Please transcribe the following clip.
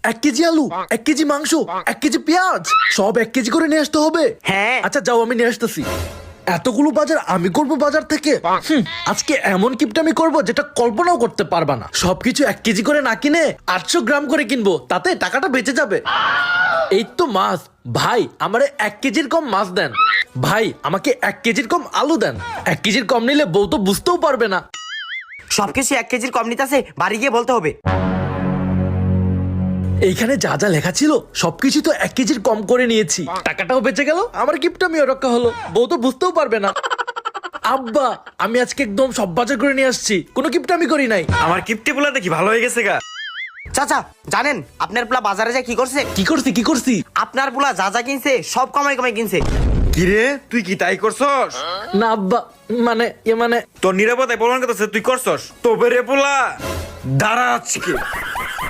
1 KG আলু, 1 KG মাংস, 1 KG পেঁয়াজ, সব 1 কেজি করে নিয়ে আসতে হবে। হ্যাঁ। আচ্ছা যাও, আমি নিয়ে আসতেছি। এতগুলো বাজার আমি করব বাজার থেকে? আজকে এমন কিপটামি করব যেটা কল্পনাও করতে পারবা না। সবকিছু 1 কেজি করে না কিনে 800 গ্রাম করে কিনবো, তাতে টাকাটা বেঁচে যাবে। এই তো মাছ। ভাই আমারে 1 কেজির কম মাছ দেন। ভাই আমাকে 1 কেজির কম আলু দেন। 1 কেজির কম নিলে বউ তো বুঝতেও পারবে না। সবকিছু 1 কেজির কম নিতেছে, বাড়ি গিয়ে বলতে হবে। এইখানে যা যা লেখা ছিল সবকিছু তো 1 কেজির কম করে নিয়েছি, টাকাটাও বেঁচে গেল, আমার কিপটামিও রক্ষা হলো, বউ তো বুঝতেও পারবে না। আব্বা আমি আজকে একদম সব বাজার করে নিয়ে আসছি, কোনো কিপটামি করি নাই। আমার কিপ্টি পোলা দেখি ভালো হয়ে গেছে গা। চাচা জানেন আপনার পোলা বাজারে যায় কি করছে? কি করছি? আপনার পোলা যা যা কিনছে সব কমাই কমাই কিনছে। কিরে তুই কি তাই করছস? না আব্বা, মানে তোর নিরাপত্তায় প্রমাণ করতেছে তুই করছস। তবে রে পোলা দাঁড়া আজকে।